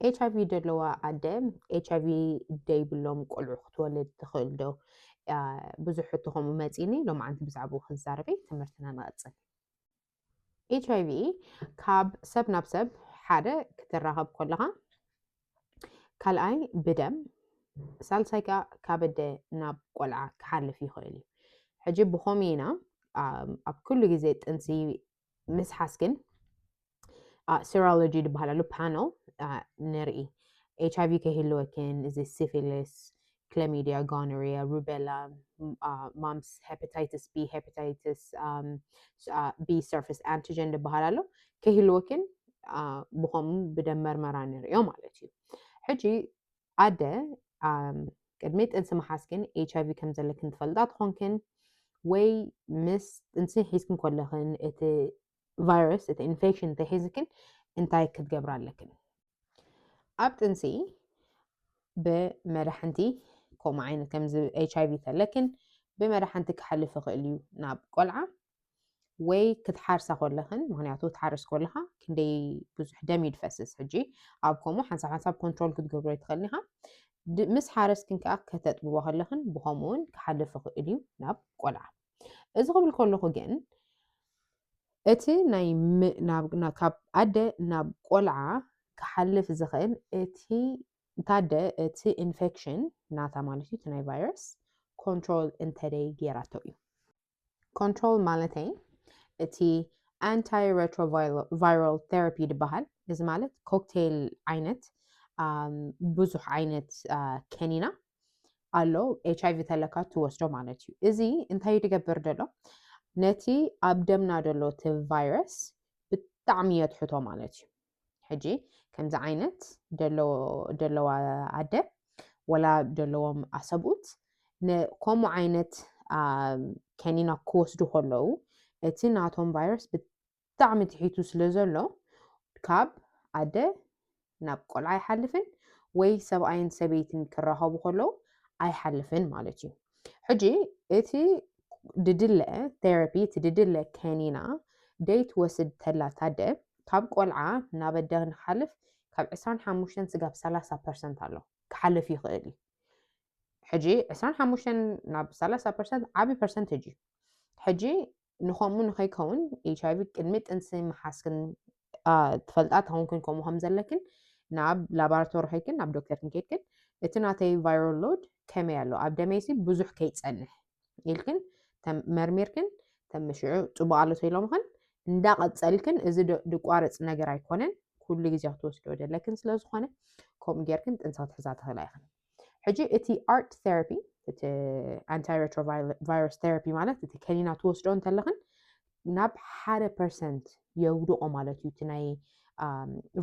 HIV ደለዋ ኣደ HIV ደይብሎም ቆልዑ ክትወልድ ትኽእል ዶ? ብዙሕ ሕቶ ከምኡ መፂኒ ሎማዓንቲ ብዛዕባኡ ክንዛረብ እየ ትምህርትና ንቐፅል። HIV ካብ ሰብ ናብ ሰብ ሓደ ክትራኸብ ከለኻ ካልኣይ ብደም ሳልሳይ ካብ ኣደ ናብ ቆልዓ ክሓልፍ ይኽእል እዩ። ሕጂ ብኸመይ ኢና ኣብ ኩሉ ግዜ ጥንሲ ምስ ሓስክን ሴሮሎጂ ዝበሃል ፓነል ንርኢ HIV ከይህልወክን እዚ ሲፊሊስ ክላሚዲያ ጎኖሪያ ሩቤላ ማምስ ሄፓታይተስ ቢ ሄፓታይተስ ቢ ሰርፌስ አንቲጀን ዝበሃል ኣሎ ከይህልወክን ብኸምኡ ብደም መርመራ ንሪኦ ማለት እዩ። ሕጂ ኣደ ቅድሚ ጥንሲ ምሓዝክን HIV ከም ዘለክን ትፈልጣ ትኾንክን ወይ ምስ ጥንሲ ሒዝክን ከለኽን እቲ ቫይረስ እቲ ኢንፌክሽን እንተሒዝክን እንታይ ክትገብር ኣለክን? ኣብ ጥንሲ ብመድሓንቲ ከምኡ ዓይነት ከምዚ HIV ተለክን ብመድሓንቲ ክሓልፍ ይኽእል እዩ ናብ ቆልዓ ወይ ክትሓርሳ ከለኽን ምክንያቱ ትሓርስ ከለኻ ክንደይ ብዙሕ ደም እዩ ዝፈስስ ሕጂ ኣብ ከምኡ ሓንሳብ ኮንትሮል ክትገብሮ ትኽእል ኢኻ ምስ ሓረስክን ከዓ ከተጥብቦ ከለኽን ብኸምኡ እውን ክሓልፍ ይኽእል እዩ ናብ ቆልዓ። እዚ ክብል ከለኹ ግን እቲ ካብ ኣደ ናብ ቆልዓ ክሓልፍ ዝኽእል እቲ ታደ እቲ ኢንፌክሽን ናታ ማለት እዩ እቲ ናይ ቫይረስ ኮንትሮል እንተደይ ጌራቶ እዩ። ኮንትሮል ማለተይ እቲ ኣንታይ ሬትሮቫይራል ቴራፒ ዝበሃል እዚ ማለት ኮክቴል ዓይነት ብዙሕ ዓይነት ከኒና ኣሎ HIV ተለካ ትወስዶ ማለት እዩ። እዚ እንታይ ትገብር ደሎ ነቲ ኣብ ደምና ደሎ እቲ ቫይረስ ብጣዕሚ የትሕቶ ማለት እዩ። ሕጂ ከምዚ ዓይነት ደለዋ ኣደ ወላ ደለዎም ኣሰብኡት ከምኡ ዓይነት ከኒና ክወስዱ ከለዉ እቲ ናቶም ቫይረስ ብጣዕሚ ትሒቱ ስለ ዘሎ ካብ ኣደ ናብ ቆልዓ ኣይሓልፍን ወይ ሰብኣይን ሰበይትን ክራኸቡ ከለዉ ኣይሓልፍን ማለት እዩ። ሕጂ እቲ ድድለ ቴራፒ እቲ ድድለ ከኒና ደይ ትወስድ ተላ ታደ ካብ ቆልዓ ናብ ኣደ ንክሓልፍ ካብ 25 ስጋብ 30% ኣሎ ክሓልፍ ይኽእል እዩ። ሕጂ 25 ናብ 30% ዓብይ ፐርሰንቴጅ እዩ። ሕጂ ንኸምኡ ንኸይከውን HIV ቅድሚ ጥንሲ ምሓዝክን ትፈልጣ ትኾንክን ከምኡ ከም ዘለክን ናብ ላቦራቶሪ ከይድክን ናብ ዶክተር ከይድክን እቲ ናተይ ቫይራል ሎድ ከመይ ኣሎ ኣብ ደመይሲ ብዙሕ ከይፀንሕ ኢልክን መርሚርክን ተምሽዑ ፅቡቅ ኣሎ ተኢሎምክን እንዳቐፀልክን እዚ ድቋርፅ ነገር ኣይኮነን ኩሉ ግዜ ክትወስዶ ዘለክን ስለዝኾነ ከምኡ ጌርክን ጥንሲ ክትሕዛ ትኽእላ ኢኽን። ሕጂ እቲ ኣርት ቴራፒ እቲ ኣንታይ ሬትሮቫይረስ ቴራፒ ማለት እቲ ከኒና ትወስዶ እንተለኽን ናብ 1% የውድቆ ማለት እዩ እቲ ናይ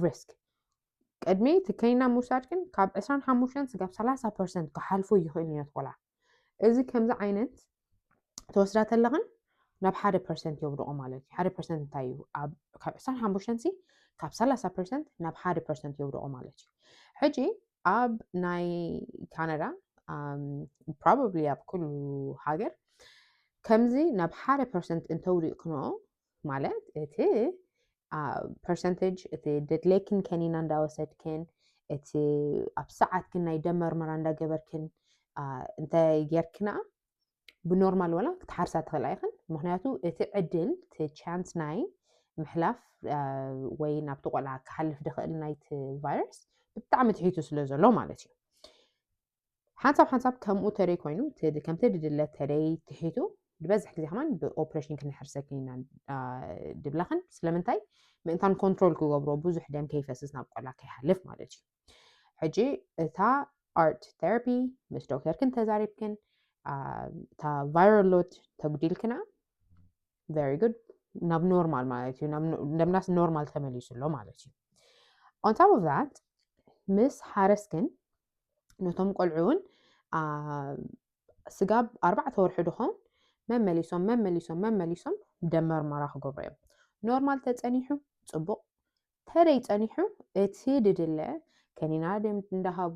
ሪስክ ቅድሚ እቲ ከኒና ምውሳድክን ካብ 25 ስጋብ 30% ክሓልፉ ይኽእል እዩ ቆልዓ። እዚ ከምዚ ዓይነት ተወስዳ ተለኽን ናብ 1% የውድቆ ማለት እዩ። 1% እንታይ እዩ ካብ 25 ካብ 30% ናብ 1% የውድቆ ማለት እዩ። ሕጂ ኣብ ናይ ካናዳ ፕሮባብሊ ኣብ ኩሉ ሃገር ከምዚ ናብ 1% እንተውዲቕክኖ ማለት እቲ ፐርሰንቴጅ እቲ ድድለይክን ከኒና እንዳወሰድክን እቲ ኣብ ሰዓትክን ናይ ደም መርመራ እንዳገበርክን እንታይ ጌርክና ብኖርማል ወላ ክትሓርሳ ትኽእላ ኢኽን። ምክንያቱ እቲ ዕድል እቲ ቻንስ ናይ ምሕላፍ ወይ ናብቲ ቆልዓ ክሓልፍ ድኽእል ናይቲ ቫይረስ ብጣዕሚ ትሒቱ ስለ ዘሎ ማለት እዩ። ሓንሳብ ከምኡ ተደይ ኮይኑ ከምቲ ድድለ ተደይ ትሒቱ ብበዝሕ ግዜ ከማን ብኦፕሬሽን ክንሕርሰክ ኢና ድብላኽን ስለምንታይ ምእንታን ኮንትሮል ክገብሮ ብዙሕ ደም ከይፈስስ ናብ ቆልዓ ከይሓልፍ ማለት እዩ። ሕጂ እታ ኣርት ቴራፒ ምስ ዶክተርክን ተዛሪብክን እታ ቫይራል ሎድ ተጉዲልክና ቨሪ ጉድ ናብ ኖርማል ማለት እዩ ደምናስ ኖርማል ተመሊሱ ኣሎ ማለት እዩ። on top of that ምስ ሓረስክን ነቶም ቆልዑ እውን ስጋብ 4 ወርሒ ድኾን መመሊሶም ደም መርመራ ክገብሩ እዮም። ኖርማል ተፀኒሑ ፅቡቅ ተደይ ፀኒሑ እቲ ድድለ ከኒና ደም እንዳሃቡ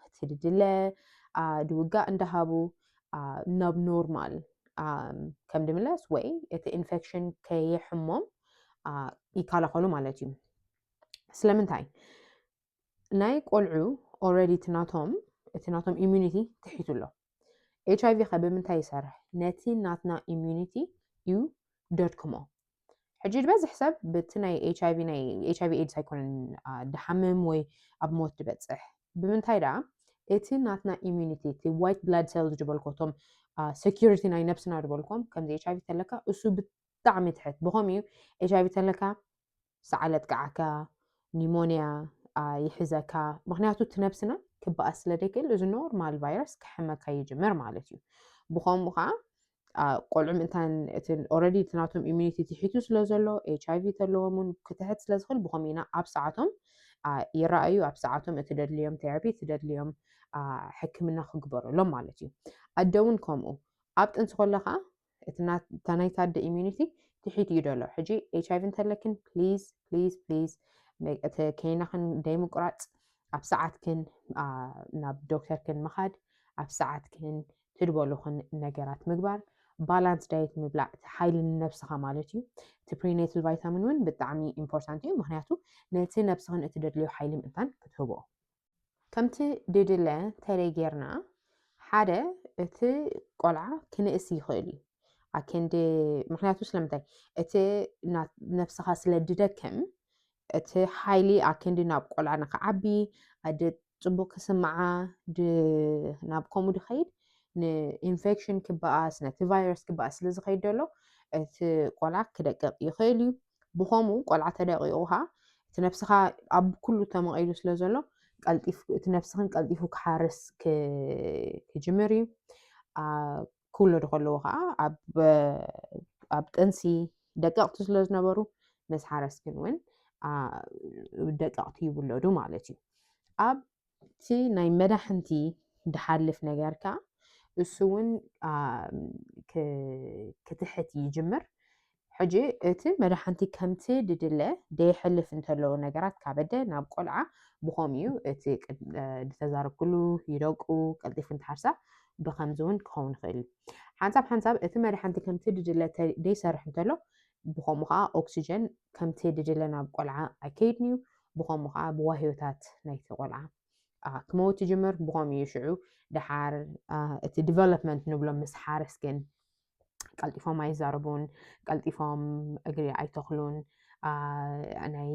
እቲ ድድለ ድውጋእ እንዳሃቡ ናብ ኖርማል ከም ድምለስ ወይ እቲ ኢንፌክሽን ከየሕሞም ይከላኸሉ ማለት እዩ። ስለምንታይ ناي قلعو already تناتهم immunity تحيتو له HIV خبي من تايسرح نتي ناتنا immunity يو دوت كومو حجي بس حساب بتناي HIV ناي HIV AIDS هيكون دحمم وي أبموت تبتصح بمن تايدا إتي ناتنا immunity تي white blood cells جبالكم security ناي نفسنا جبالكم كم زي HIV تلقى أسو بتعمي تحت بهميو HIV تلقى سعلت كعكا نيمونيا يحزكا مغنياتو تنفسنا كبا أسلديكل إذا نورمال فيروس كحمك يجمر مالتيو بخوم بخا قلعو منتان already تناتهم immunity تحيتو سلازلو HIV تلومون كتحت سلازخل بخومينا أب ساعتهم يرأيو أب ساعتهم اتداد ليوم تيرابي اتداد ليوم حكمنا خقبرو لهم مالتيو أدون كومو أب تنسخل لخا تناي تاد immunity تحيت يدولو حجي HIV انتلكن please كيناخن ديمقراط أب ساعتكن ناب دكتوركن مخاد أب ساعتكن تدبولوخن نجارات مقبار بالانس دايت مبلع حيل النفسها مالتي تبرينيتال فيتامين ون بالطعمي امبورتانتي مهنياتو نيتي نفسهن اتدليو حيل انتان كتهبو كمتي ديدلا تريجيرنا حدا اتي قلعة كنئسي يخيلي أكندي مهنياتو سلمتاي اتي نفسها سلددكم اتي حيلي أكندي ناب قلعة نقعبي أدي ጽቡቅ ክስምዓ ናብ ከምኡ ድኸይድ ንኢንፌክሽን ክበኣስ ነቲ ቫይረስ ክበኣስ ስለ ዝኸይድ ዘሎ እቲ ቆልዓ ክደቅቕ ይኽእል እዩ ብኸምኡ ቆልዓ ተደቂቑ ኸዓ እቲ ነፍስኻ ኣብ ኩሉ ተመቒሉ ስለ ዘሎ እቲ ነፍስኽን ቀልጢፉ ክሓርስ ክጅምር እዩ ክውለዱ ከለዉ ኸዓ ኣብ ጥንሲ ደቀቕቲ ስለ ዝነበሩ ምስ ሓረስክን እውን ደቀቕቲ ይውለዱ ማለት እዩ ኣብ እቲ ናይ መድሓንቲ ድሓልፍ ነገርካ እሱ እውን ክትሕት ይጅምር ሕጂ እቲ መድሓንቲ ከምቲ ድድለ ደይሕልፍ እንተለዉ ነገራት ካበደ ናብ ቆልዓ ብኸምኡ እቲ ዝተዛረብ ኩሉ ይደቁ ቀልጢፉ እንትሓርሳ ብኸምዚ እውን ክኸውን ይኽእል ሓንሳብ እቲ መድሓንቲ ከምቲ ድድለ ደይሰርሕ እንተሎ ብኸምኡ ከዓ ኦክሲጅን ከምቲ ድድለ ናብ ቆልዓ ኣይከይድን እዩ ብኸምኡ ከዓ ብዋህዮታት ናይቲ ቆልዓ ክመውት ይጅምር ብኸምኡ ሽዑ ድሓር እቲ ዲቨሎፕመንት ንብሎ ምስ ሓረስ ግን ቀልጢፎም ኣይዛረቡን ቀልጢፎም እግሪ ኣይተኽሉን ናይ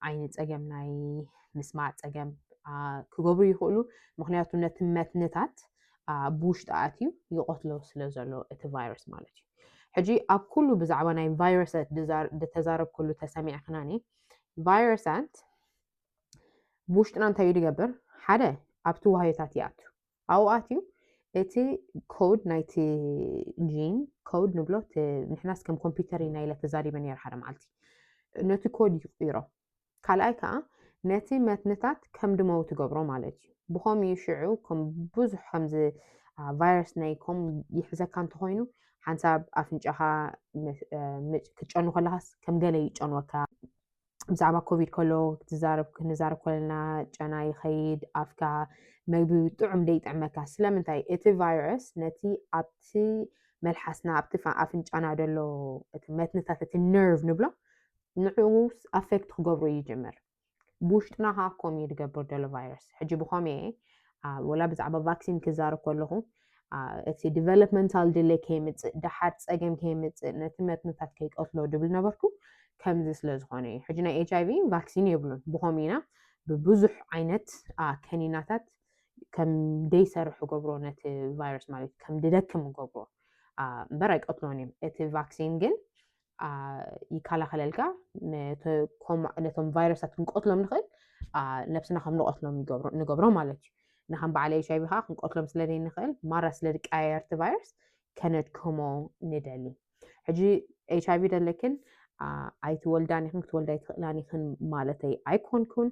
ዓይኒ ፀገም ናይ ምስማዕ ፀገም ክገብሩ ይኽእሉ ምክንያቱ ነቲ መትንታት ብውሽጢ ኣትዩ ይቆትሎ ስለ ዘሎ እቲ ቫይረስ ማለት እዩ ሕጂ ኣብ ኩሉ ብዛዕባ ናይ ቫይረሳት ዝተዛረብ ኩሉ ተሰሚዕክናኒ ቫይረሳት ብውሽጥና እንታይ እዩ ዝገብር ሓደ ኣብቲ ዋህዮታት ይኣቱ ኣብኡ ኣትዩ እቲ ኮድ ናይቲ ጂን ኮድ ንብሎ ንሕናስ ከም ኮምፒውተር ኢና ኢለ ተዛሪበ ነይረ ሓደ መዓልቲ ነቲ ኮድ ይቕይሮ ካልኣይ ከዓ ነቲ መትንታት ከም ድመው ትገብሮ ማለት እዩ ብኸምኡ ሽዑ ከም ብዙሕ ከምዚ ቫይረስ ናይ ከም ይሕዘካ እንተኮይኑ ሓንሳብ ኣፍንጫኻ ክትጨኑ ከለኻስ ከም ገለ ይጨንወካ ብዛዕባ ኮቪድ ከሎ ክንዛረብ ከለና ጨና ይኸይድ ኣፍካ መግቢ ጥዑም ደይጥዕመካ ስለምንታይ እቲ ቫይረስ ነቲ ኣብቲ መልሓስና ኣብቲ ኣፍንጫና ደሎ እቲ መትንታት እቲ ነርቭ ንብሎ ንዕኡ ኣፌክት ክገብሮ ይጅምር ብውሽጥና ከዓ ከምኡ ዝገብር ደሎ ቫይረስ ሕጂ ብኸመይ ወላ ብዛዕባ ቫክሲን ክዛረብ ከለኹ እቲ ዲቨሎፕመንታል ዲሌይ ከይምፅእ ድሓር ፀገም ከይምፅእ ነቲ መትንታት ከይቀትሎ ድብል ነበርኩ ከምዚ ስለ ዝኾነ እዩ ሕጂ ናይ HIV ቫክሲን የብሉን ብኸምኡ ኢና ብብዙሕ ዓይነት ከኒናታት ከም ደይሰርሑ ገብሮ ነቲ ቫይረስ ማለት ከም ድደክም ገብሮ እምበር ኣይቀትሎን እዮም እቲ ቫክሲን ግን ይከላኸለልካ ነቶም ቫይረሳት ክንቆትሎም ንኽእል ነብስና ከም ንቆትሎም ንገብሮ ማለት እዩ ንከም በዓል HIV ከዓ ክንቆትሎም ስለደይንኽእል ማራ ስለድቀያየርቲ ቫይረስ ከነድክሞ ንደሊ ሕጂ HIV ደለክን ኣይትወልዳን ኢኽን ክትወልዳ ይትኽእላን ኢኽን ማለተይ ኣይኮንኩን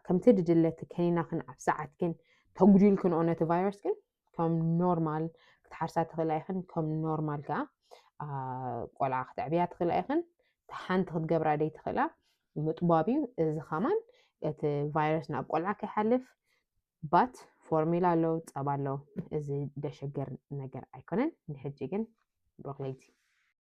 ከምቲ ድድለት ከኒናክን ኣብ ሰዓትክን ተጉዲልክን ነቲ ቫይረስ ግን ከም ኖርማል ክትሓርሳ ትኽእላ ኢኽን ከም ኖርማል ከዓ ቆልዓ ክትዕብያ ትኽእላ ኢኽን ሓንቲ ክትገብራ ደይትኽእላ ምጥባብ እዩ እዚ ኸማን እቲ ቫይረስ ናብ ቆልዓ ከይሓልፍ ባት ፎርሙላ ኣሎ ፀባ ኣሎ እዚ ደሸገር ነገር ኣይኮነን ንሕጂ ግን ብሮክሌቲ